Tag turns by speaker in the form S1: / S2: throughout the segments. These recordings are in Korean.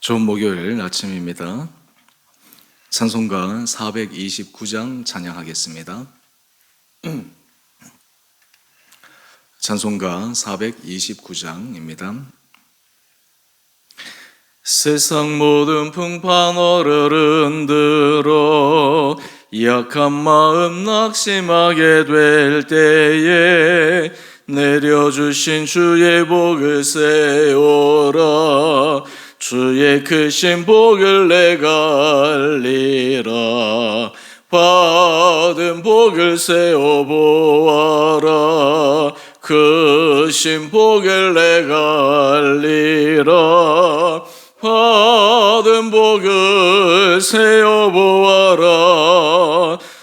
S1: 좋은 목요일 아침입니다. 찬송가 429장 찬양하겠습니다. 찬송가 429장입니다. 세상 모든 풍파너를 흔들어 약한 마음 낙심하게 될 때에 내려주신 주의 복을 세워라. 주의 크신 복을 내가 알리라. 받은 복을 세워보아라. 크신 복을 내가 알리라. 받은 복을 세워보아라.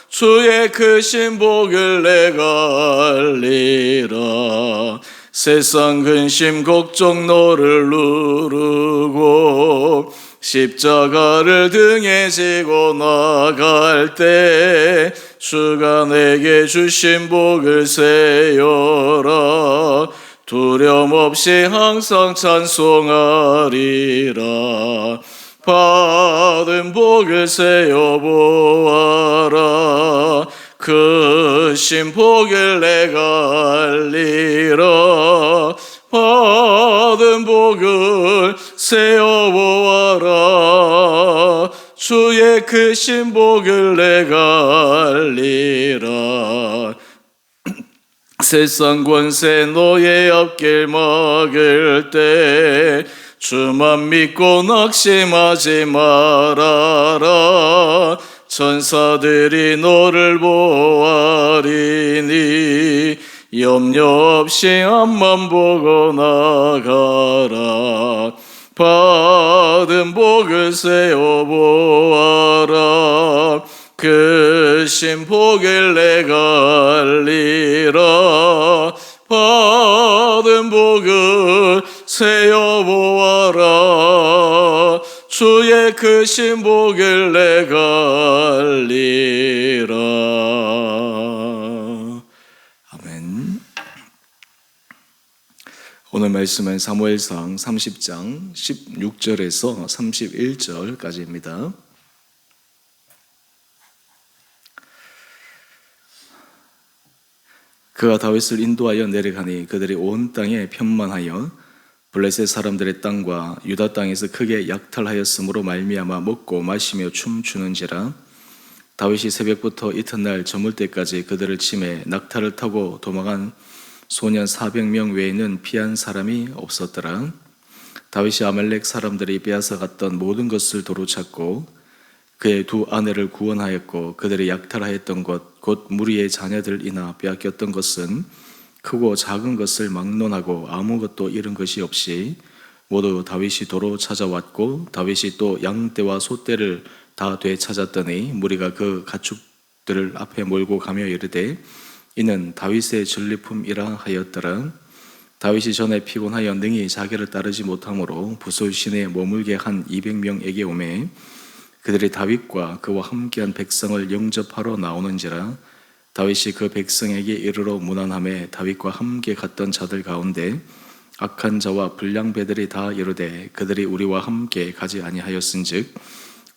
S1: 주의 크신 복을 내가 알리라. 세상 근심 걱정 너를 누르고 십자가를 등에 지고 나갈 때 주가 내게 주신 복을 세어라. 두려움 없이 항상 찬송하리라. 받은 복을 세어보아라. 크신 복을 내가 알리라. 받은 복을 세어보아라. 주의 크신 복을 내가 알리라. 세상 권세 너의 앞길 막을 때 주만 믿고 낙심하지 말아라. 천사들이 너를 보아리니 염려 없이 앞만 보고 나가라. 받은 복을 세워보아라. 크신 복을 내가 알리라. 받은 복을 세워보아라. 주의 크신 복을 내가 알리라. 아멘. 오늘 말씀은 사무엘상 30장 16절에서 31절까지입니다. 그가 다윗을 인도하여 내려가니 그들이 온 땅에 편만하여 블레셋 사람들의 땅과 유다 땅에서 크게 약탈하였으므로 말미암아 먹고 마시며 춤추는지라. 다윗이 새벽부터 이튿날 저물 때까지 그들을 치매 낙타를 타고 도망한 소년 400명 외에는 피한 사람이 없었더라. 다윗이 아말렉 사람들이 빼앗아 갔던 모든 것을 도로 찾고 그의 두 아내를 구원하였고 그들이 약탈하였던 것 곧 무리의 자녀들이나 빼앗겼던 것은 크고 작은 것을 막론하고 아무것도 잃은 것이 없이 모두 다윗이 도로 찾아왔고 다윗이 또 양떼와 소떼를 다 되찾았더니 무리가 그 가축들을 앞에 몰고 가며 이르되 이는 다윗의 전리품이라 하였더라. 다윗이 전에 피곤하여 능히 자기를 따르지 못하므로 부솔시내에 머물게 한 200명에게 오매 그들이 다윗과 그와 함께한 백성을 영접하러 나오는지라. 다윗이 그 백성에게 이르러 문안하매 다윗과 함께 갔던 자들 가운데 악한 자와 불량배들이 다 이르되 그들이 우리와 함께 가지 아니하였은즉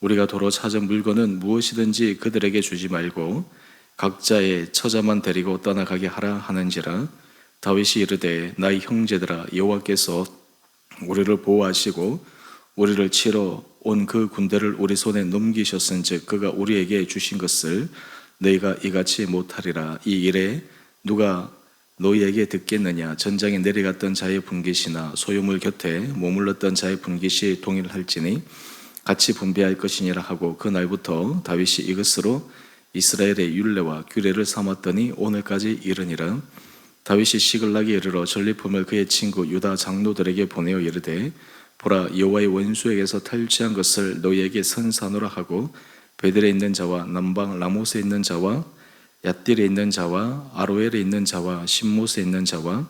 S1: 우리가 도로 찾은 물건은 무엇이든지 그들에게 주지 말고 각자의 처자만 데리고 떠나가게 하라 하는지라. 다윗이 이르되 나의 형제들아 여호와께서 우리를 보호하시고 우리를 치러 온 그 군대를 우리 손에 넘기셨은즉 그가 우리에게 주신 것을 너희가 이같이 못하리라. 이 일에 누가 너희에게 듣겠느냐. 전장에 내려갔던 자의 분깃이나 소유물 곁에 머물렀던 자의 분깃이 동일할지니 같이 분배할 것이니라 하고 그날부터 다윗이 이것으로 이스라엘의 율례와 규례를 삼았더니 오늘까지 이르니라. 다윗이 시글락에 이르러 전리품을 그의 친구 유다 장로들에게 보내어 이르되 보라 여호와의 원수에게서 탈취한 것을 너희에게 선사노라 하고 베델에 있는 자와 남방 라못에 있는 자와 얏딜에 있는 자와 아로엘에 있는 자와 신못에 있는 자와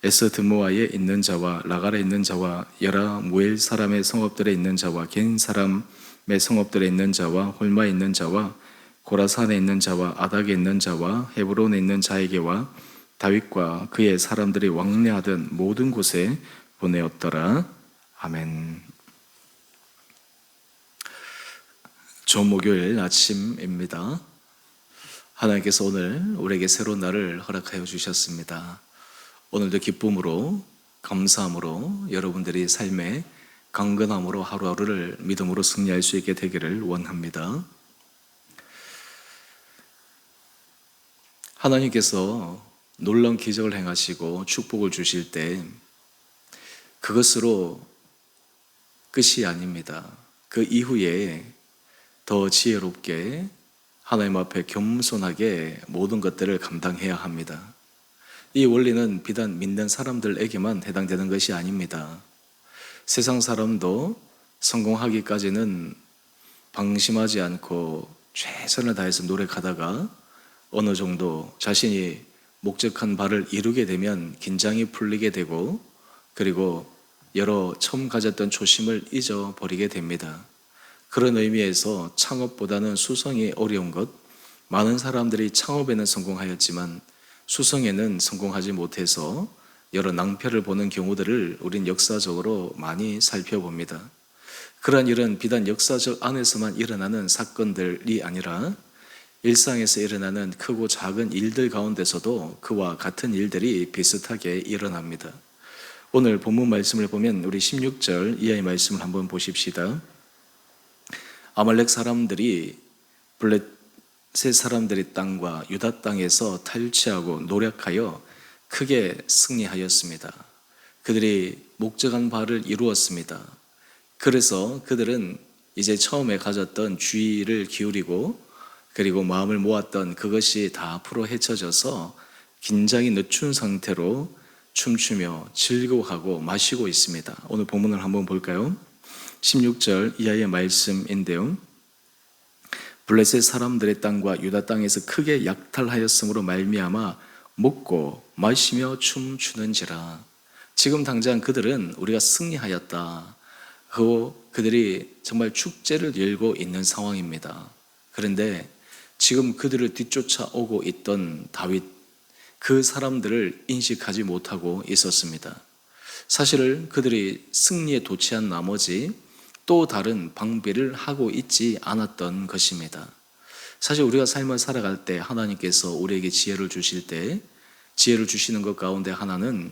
S1: 에스드모아에 있는 자와 라갈에 있는 자와 여라 무엘 사람의 성읍들에 있는 자와 겐 사람의 성읍들에 있는 자와 홀마에 있는 자와 고라산에 있는 자와 아닥에 있는 자와 헤브론에 있는 자에게와 다윗과 그의 사람들이 왕래하던 모든 곳에 보내었더라. 아멘. 좋은 목요일 아침입니다. 하나님께서 오늘 우리에게 새로운 날을 허락하여 주셨습니다. 오늘도 기쁨으로, 감사함으로 여러분들이 삶의 강건함으로 하루하루를 믿음으로 승리할 수 있게 되기를 원합니다. 하나님께서 놀라운 기적을 행하시고 축복을 주실 때 그것으로 끝이 아닙니다. 그 이후에 더 지혜롭게 하나님 앞에 겸손하게 모든 것들을 감당해야 합니다. 이 원리는 비단 믿는 사람들에게만 해당되는 것이 아닙니다. 세상 사람도 성공하기까지는 방심하지 않고 최선을 다해서 노력하다가 어느 정도 자신이 목적한 바를 이루게 되면 긴장이 풀리게 되고 그리고 여러 처음 가졌던 초심을 잊어버리게 됩니다. 그런 의미에서 창업보다는 수성이 어려운 것, 많은 사람들이 창업에는 성공하였지만 수성에는 성공하지 못해서 여러 낭패를 보는 경우들을 우린 역사적으로 많이 살펴봅니다. 그러한 일은 비단 역사적 안에서만 일어나는 사건들이 아니라 일상에서 일어나는 크고 작은 일들 가운데서도 그와 같은 일들이 비슷하게 일어납니다. 오늘 본문 말씀을 보면 우리 16절 이하의 말씀을 한번 보십시다. 아말렉 사람들이 블레셋 사람들의 땅과 유다 땅에서 탈취하고 노력하여 크게 승리하였습니다. 그들이 목적한 바를 이루었습니다. 그래서 그들은 이제 처음에 가졌던 주의를 기울이고 그리고 마음을 모았던 그것이 다 앞으로 헤쳐져서 긴장이 늦춘 상태로 춤추며 즐거워하고 마시고 있습니다. 오늘 본문을 한번 볼까요? 16절 이하의 말씀인데요. 블레셋 사람들의 땅과 유다 땅에서 크게 약탈하였으므로 말미암아 먹고 마시며 춤추는지라. 지금 당장 그들은 우리가 승리하였다 하고 그들이 정말 축제를 열고 있는 상황입니다. 그런데 지금 그들을 뒤쫓아오고 있던 다윗, 그 사람들을 인식하지 못하고 있었습니다. 사실 그들이 승리에 도취한 나머지 또 다른 방비를 하고 있지 않았던 것입니다. 사실 우리가 삶을 살아갈 때 하나님께서 우리에게 지혜를 주실 때, 지혜를 주시는 것 가운데 하나는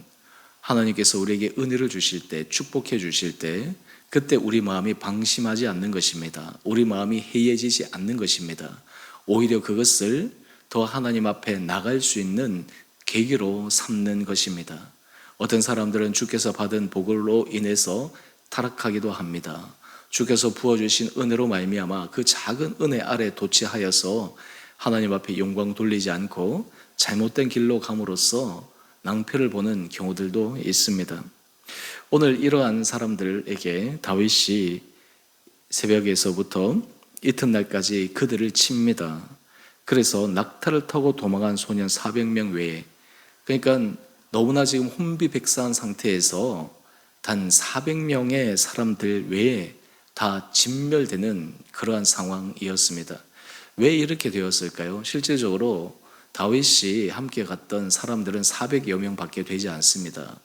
S1: 하나님께서 우리에게 은혜를 주실 때, 축복해 주실 때 그때 우리 마음이 방심하지 않는 것입니다. 우리 마음이 해이해지지 않는 것입니다. 오히려 그것을 더 하나님 앞에 나갈 수 있는 계기로 삼는 것입니다. 어떤 사람들은 주께서 받은 복으로 인해서 타락하기도 합니다. 주께서 부어주신 은혜로 말미암아 그 작은 은혜 아래 도취하여서 하나님 앞에 영광 돌리지 않고 잘못된 길로 감으로써 낭패를 보는 경우들도 있습니다. 오늘 이러한 사람들에게 다윗이 새벽에서부터 이튿날까지 그들을 칩니다. 그래서 낙타를 타고 도망한 소년 400명 외에, 그러니까 너무나 지금 혼비백산한 상태에서 단 400명의 사람들 외에 다 진멸되는 그러한 상황이었습니다. 왜 이렇게 되었을까요? 실질적으로 다윗이 함께 갔던 사람들은 400여 명밖에 되지 않습니다.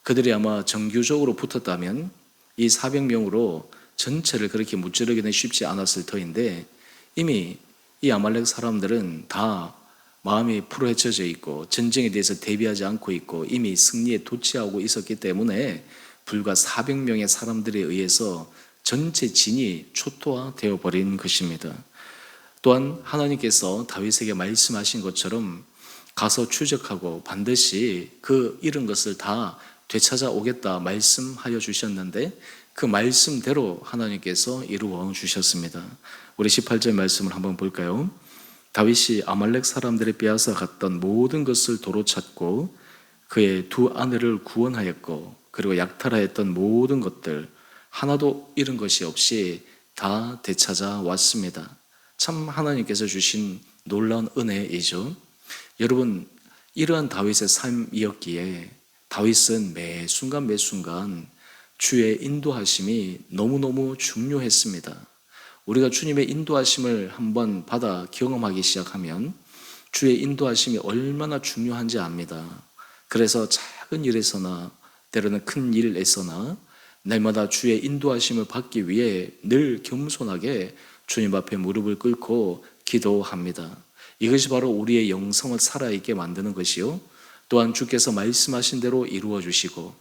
S1: 그들이 아마 정규적으로 붙었다면 이 400명으로 전체를 그렇게 무찌르기는 쉽지 않았을 터인데 이미 이 아말렉 사람들은 다 마음이 풀어헤쳐져 있고 전쟁에 대해서 대비하지 않고 있고 이미 승리에 도취하고 있었기 때문에 불과 400명의 사람들에 의해서 전체 진이 초토화되어 버린 것입니다. 또한 하나님께서 다윗에게 말씀하신 것처럼 가서 추적하고 반드시 그 잃은 것을 다 되찾아 오겠다 말씀하여 주셨는데 그 말씀대로 하나님께서 이루어 주셨습니다. 우리 18절 말씀을 한번 볼까요? 다윗이 아말렉 사람들이 빼앗아 갔던 모든 것을 도로 찾고 그의 두 아내를 구원하였고 그리고 약탈하였던 모든 것들 하나도 잃은 것이 없이 다 되찾아 왔습니다. 참 하나님께서 주신 놀라운 은혜이죠. 여러분, 이러한 다윗의 삶이었기에 다윗은 매 순간 주의 인도하심이 너무너무 중요했습니다. 우리가 주님의 인도하심을 한번 받아 경험하기 시작하면 주의 인도하심이 얼마나 중요한지 압니다. 그래서 작은 일에서나 때로는 큰 일에서나 날마다 주의 인도하심을 받기 위해 늘 겸손하게 주님 앞에 무릎을 꿇고 기도합니다. 이것이 바로 우리의 영성을 살아있게 만드는 것이요, 또한 주께서 말씀하신 대로 이루어 주시고,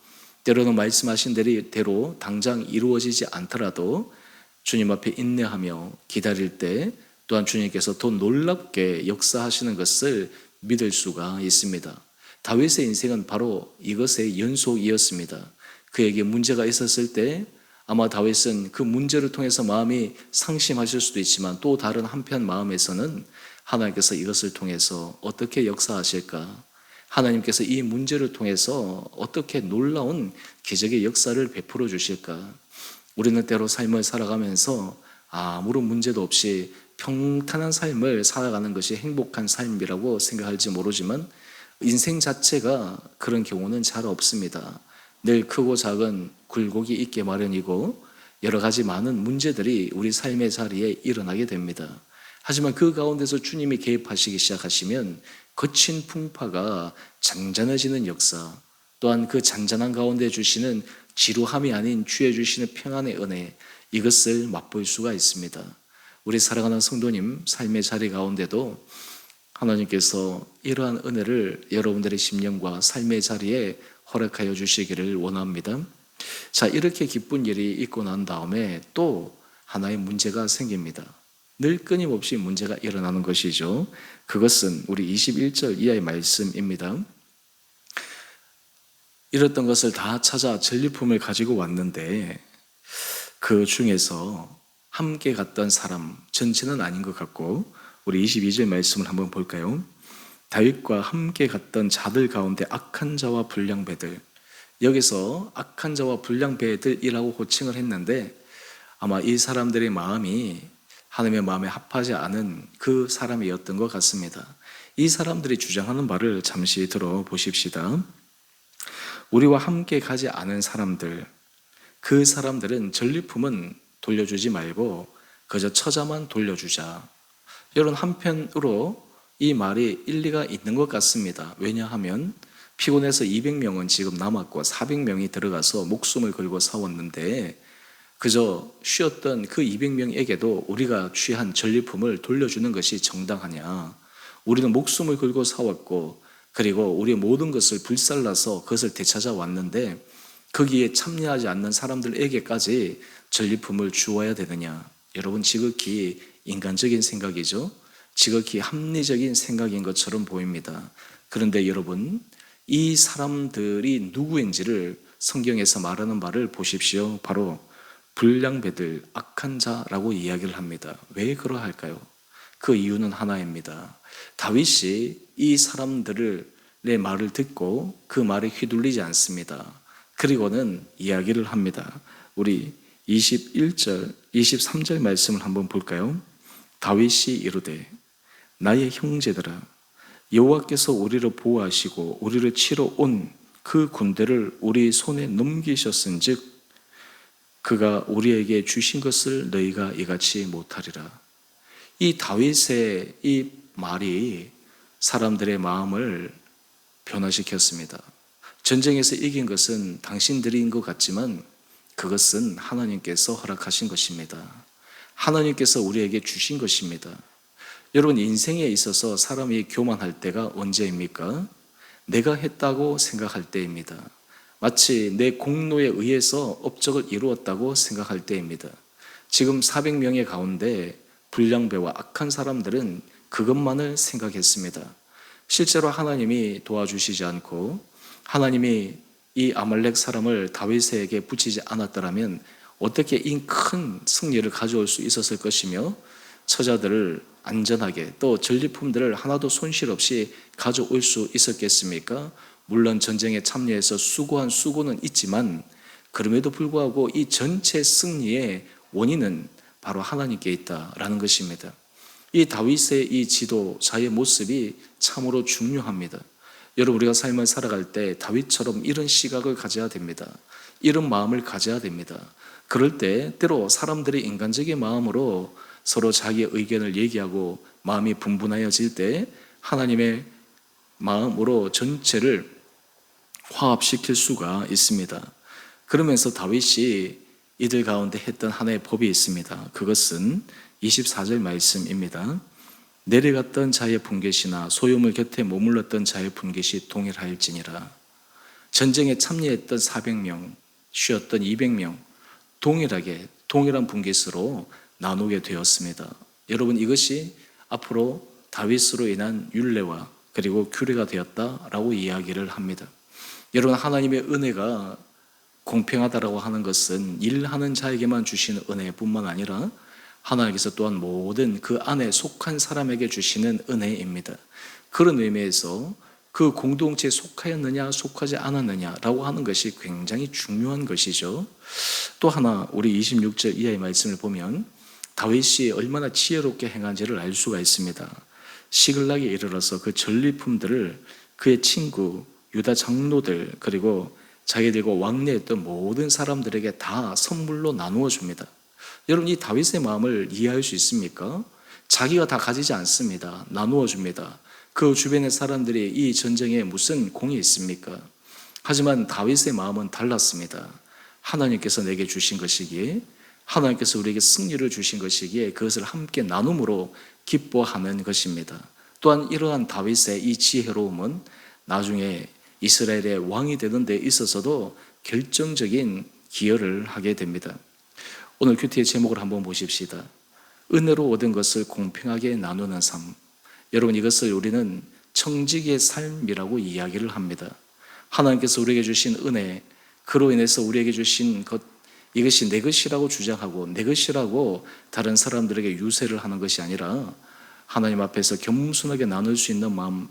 S1: 때로는 말씀하신 대로 당장 이루어지지 않더라도 주님 앞에 인내하며 기다릴 때 또한 주님께서 더 놀랍게 역사하시는 것을 믿을 수가 있습니다. 다윗의 인생은 바로 이것의 연속이었습니다. 그에게 문제가 있었을 때 아마 다윗은 그 문제를 통해서 마음이 상심하실 수도 있지만, 또 다른 한편 마음에서는 하나님께서 이것을 통해서 어떻게 역사하실까, 하나님께서 이 문제를 통해서 어떻게 놀라운 기적의 역사를 베풀어 주실까. 우리는 때로 삶을 살아가면서 아무런 문제도 없이 평탄한 삶을 살아가는 것이 행복한 삶이라고 생각할지 모르지만, 인생 자체가 그런 경우는 잘 없습니다. 늘 크고 작은 굴곡이 있게 마련이고 여러 가지 많은 문제들이 우리 삶의 자리에 일어나게 됩니다. 하지만 그 가운데서 주님이 개입하시기 시작하시면 거친 풍파가 잔잔해지는 역사, 또한 그 잔잔한 가운데 주시는 지루함이 아닌 주의 주시는 평안의 은혜, 이것을 맛볼 수가 있습니다. 우리 사랑하는 성도님, 삶의 자리 가운데도 하나님께서 이러한 은혜를 여러분들의 심령과 삶의 자리에 허락하여 주시기를 원합니다. 자, 이렇게 기쁜 일이 있고 난 다음에 또 하나의 문제가 생깁니다. 늘 끊임없이 문제가 일어나는 것이죠. 그것은 우리 21절 이하의 말씀입니다. 이랬던 것을 다 찾아 전리품을 가지고 왔는데 그 중에서 함께 갔던 사람 전체는 아닌 것 같고, 우리 22절 말씀을 한번 볼까요? 다윗과 함께 갔던 자들 가운데 악한 자와 불량배들, 여기서 악한 자와 불량배들이라고 호칭을 했는데 아마 이 사람들의 마음이 하나님의 마음에 합하지 않은 그 사람이었던 것 같습니다. 이 사람들이 주장하는 바를 잠시 들어보십시다. 우리와 함께 가지 않은 사람들, 그 사람들은 전리품은 돌려주지 말고 그저 처자만 돌려주자. 여러분, 한편으로 이 말이 일리가 있는 것 같습니다. 왜냐하면 피곤해서 200명은 지금 남았고 400명이 들어가서 목숨을 걸고 싸웠는데 그저 쉬었던 그 200명에게도 우리가 취한 전리품을 돌려주는 것이 정당하냐? 우리는 목숨을 걸고 싸웠고 그리고 우리의 모든 것을 불살라서 그것을 되찾아 왔는데 거기에 참여하지 않는 사람들에게까지 전리품을 주어야 되느냐? 여러분, 지극히 인간적인 생각이죠. 지극히 합리적인 생각인 것처럼 보입니다. 그런데 여러분, 이 사람들이 누구인지를 성경에서 말하는 바를 보십시오. 바로 불량배들, 악한 자라고 이야기를 합니다. 왜 그러할까요? 그 이유는 하나입니다. 다윗이 이 사람들의 말을 듣고 그 말에 휘둘리지 않습니다. 그리고는 이야기를 합니다. 우리 21절, 23절 말씀을 한번 볼까요? 다윗이 이르되 나의 형제들아, 여호와께서 우리를 보호하시고 우리를 치러 온 그 군대를 우리 손에 넘기셨은즉 그가 우리에게 주신 것을 너희가 이같이 못하리라. 이 다윗의 이 말이 사람들의 마음을 변화시켰습니다. 전쟁에서 이긴 것은 당신들인 것 같지만 그것은 하나님께서 허락하신 것입니다. 하나님께서 우리에게 주신 것입니다. 여러분, 인생에 있어서 사람이 교만할 때가 언제입니까? 내가 했다고 생각할 때입니다. 마치 내 공로에 의해서 업적을 이루었다고 생각할 때입니다. 지금 400명의 가운데 불량배와 악한 사람들은 그것만을 생각했습니다. 실제로 하나님이 도와주시지 않고 하나님이 이 아말렉 사람을 다윗에게 붙이지 않았더라면 어떻게 이 큰 승리를 가져올 수 있었을 것이며 처자들을 안전하게 또 전리품들을 하나도 손실 없이 가져올 수 있었겠습니까? 물론 전쟁에 참여해서 수고한 수고는 있지만 그럼에도 불구하고 이 전체 승리의 원인은 바로 하나님께 있다라는 것입니다. 이 다윗의 이 지도자의 모습이 참으로 중요합니다. 여러분, 우리가 삶을 살아갈 때 다윗처럼 이런 시각을 가져야 됩니다. 이런 마음을 가져야 됩니다. 그럴 때 때로 사람들이 인간적인 마음으로 서로 자기의 의견을 얘기하고 마음이 분분하여질 때 하나님의 마음으로 전체를 화합시킬 수가 있습니다. 그러면서 다윗이 이들 가운데 했던 하나의 법이 있습니다. 그것은 24절 말씀입니다. 내려갔던 자의 분깃이나 소유물 곁에 머물렀던 자의 분깃이 동일할지니라. 전쟁에 참여했던 400명, 쉬었던 200명, 동일한 분깃으로 나누게 되었습니다. 여러분, 이것이 앞으로 다윗으로 인한 율례와 그리고 규례가 되었다라고 이야기를 합니다. 여러분, 하나님의 은혜가 공평하다라고 하는 것은 일하는 자에게만 주시는 은혜뿐만 아니라 하나님께서 또한 모든 그 안에 속한 사람에게 주시는 은혜입니다. 그런 의미에서 그 공동체에 속하였느냐 속하지 않았느냐라고 하는 것이 굉장히 중요한 것이죠. 또 하나 우리 26절 이하의 말씀을 보면 다윗이 얼마나 지혜롭게 행한지를 알 수가 있습니다. 시글락에 이르러서 그 전리품들을 그의 친구 유다 장로들 그리고 자기들과 왕래했던 모든 사람들에게 다 선물로 나누어 줍니다. 여러분, 이 다윗의 마음을 이해할 수 있습니까? 자기가 다 가지지 않습니다. 나누어 줍니다. 그 주변의 사람들이 이 전쟁에 무슨 공이 있습니까? 하지만 다윗의 마음은 달랐습니다. 하나님께서 내게 주신 것이기에, 하나님께서 우리에게 승리를 주신 것이기에 그것을 함께 나눔으로 기뻐하는 것입니다. 또한 이러한 다윗의 이 지혜로움은 나중에 이스라엘의 왕이 되는 데 있어서도 결정적인 기여를 하게 됩니다. 오늘 큐티의 제목을 한번 보십시다. 은혜로 얻은 것을 공평하게 나누는 삶. 여러분, 이것을 우리는 청지기의 삶이라고 이야기를 합니다. 하나님께서 우리에게 주신 은혜, 그로 인해서 우리에게 주신 것, 이것이 내 것이라고 주장하고 내 것이라고 다른 사람들에게 유세를 하는 것이 아니라 하나님 앞에서 겸손하게 나눌 수 있는 마음,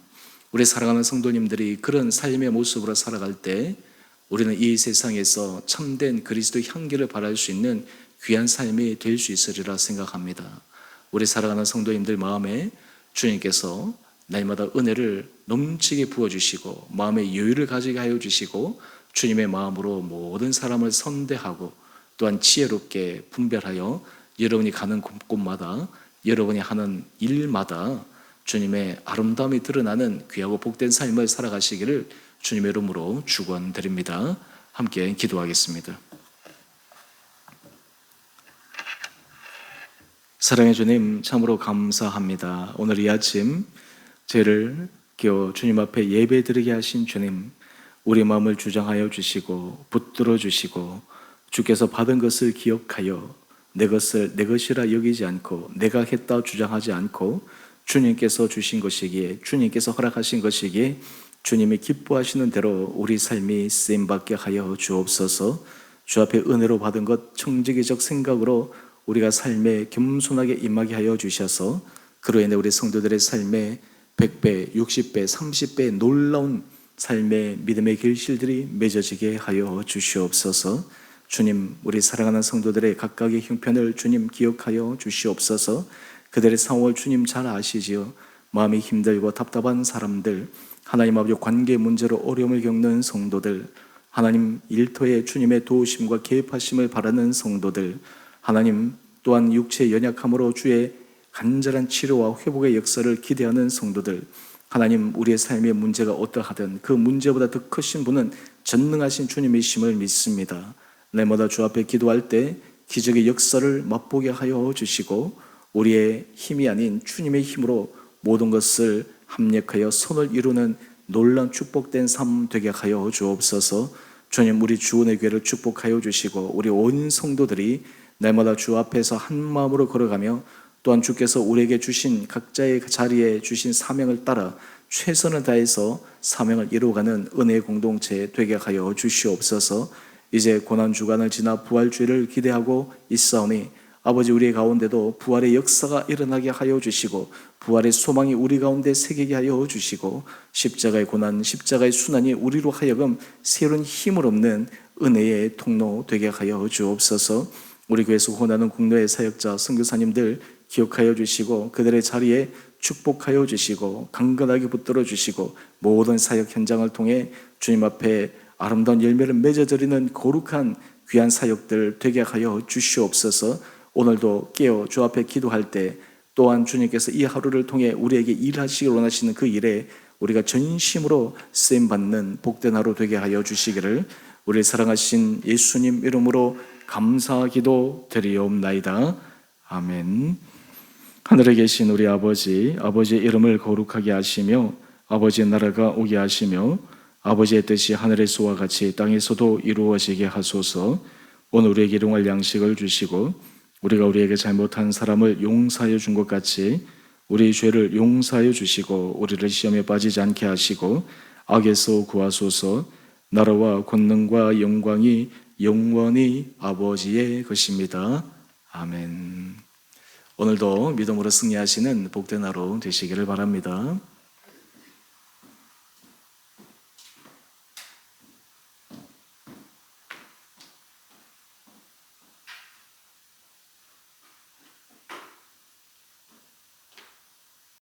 S1: 우리 사랑하는 성도님들이 그런 삶의 모습으로 살아갈 때 우리는 이 세상에서 참된 그리스도의 향기를 발할 수 있는 귀한 삶이 될 수 있으리라 생각합니다. 우리 사랑하는 성도님들 마음에 주님께서 날마다 은혜를 넘치게 부어주시고 마음의 여유를 가지게 하여 주시고 주님의 마음으로 모든 사람을 선대하고 또한 지혜롭게 분별하여 여러분이 가는 곳곳마다 여러분이 하는 일마다 주님의 아름다움이 드러나는 귀하고 복된 삶을 살아가시기를 주님의 이름으로 축원드립니다. 함께 기도하겠습니다. 사랑의 주님, 참으로 감사합니다. 오늘 이 아침 저희를 깨워 주님 앞에 예배드리게 하신 주님, 우리 마음을 주장하여 주시고 붙들어 주시고 주께서 받은 것을 기억하여 내 것을 내 것이라 여기지 않고 내가 했다 주장하지 않고 주님께서 주신 것이기에, 주님께서 허락하신 것이기에 주님이 기뻐하시는 대로 우리 삶이 쓰임받게 하여 주옵소서. 주 앞에 은혜로 받은 것 청지기적 생각으로 우리가 삶에 겸손하게 임하게 하여 주셔서 그로 인해 우리 성도들의 삶에 100배, 60배, 30배의 놀라운 삶의 믿음의 결실들이 맺어지게 하여 주시옵소서. 주님, 우리 사랑하는 성도들의 각각의 형편을 주님 기억하여 주시옵소서. 그들의 상황을 주님 잘 아시지요. 마음이 힘들고 답답한 사람들, 하나님 아버지 관계 문제로 어려움을 겪는 성도들, 하나님 일터에 주님의 도우심과 개입하심을 바라는 성도들, 하나님 또한 육체의 연약함으로 주의 간절한 치료와 회복의 역사를 기대하는 성도들, 하나님 우리의 삶의 문제가 어떠하든 그 문제보다 더 크신 분은 전능하신 주님이심을 믿습니다. 날마다 주 앞에 기도할 때 기적의 역사를 맛보게 하여 주시고 우리의 힘이 아닌 주님의 힘으로 모든 것을 합력하여 선을 이루는 놀라운 축복된 삶 되게 하여 주옵소서. 주님, 우리 주원의 교회를 축복하여 주시고 우리 온 성도들이 날마다 주 앞에서 한 마음으로 걸어가며 또한 주께서 우리에게 주신 각자의 자리에 주신 사명을 따라 최선을 다해서 사명을 이루어가는 은혜의 공동체 되게 하여 주시옵소서. 이제 고난주간을 지나 부활주의를 기대하고 있사오니 아버지, 우리 가운데도 부활의 역사가 일어나게 하여 주시고 부활의 소망이 우리 가운데 새기게 하여 주시고 십자가의 고난, 십자가의 순환이 우리로 하여금 새로운 힘을 얻는 은혜의 통로 되게 하여 주옵소서. 우리 교회에서 후원하는 국내의 사역자, 선교사님들 기억하여 주시고 그들의 자리에 축복하여 주시고 강건하게 붙들어 주시고 모든 사역 현장을 통해 주님 앞에 아름다운 열매를 맺어드리는 거룩한 귀한 사역들 되게 하여 주시옵소서. 오늘도 깨어 주 앞에 기도할 때 또한 주님께서 이 하루를 통해 우리에게 일하시길 원하시는 그 일에 우리가 전심으로 쓰임받는 복된 하루 되게 하여 주시기를 우리를 사랑하신 예수님 이름으로 감사기도 드리옵나이다. 아멘. 하늘에 계신 우리 아버지, 아버지의 이름을 거룩하게 하시며 아버지의 나라가 오게 하시며 아버지의 뜻이 하늘에서와 같이 땅에서도 이루어지게 하소서. 오늘 우리에게 일용할 양식을 주시고 우리가 우리에게 잘못한 사람을 용서하여 준 것 같이 우리 죄를 용서하여 주시고 우리를 시험에 빠지지 않게 하시고 악에서 구하소서. 나라와 권능과 영광이 영원히 아버지의 것입니다. 아멘. 오늘도 믿음으로 승리하시는 복된 하루 되시기를 바랍니다.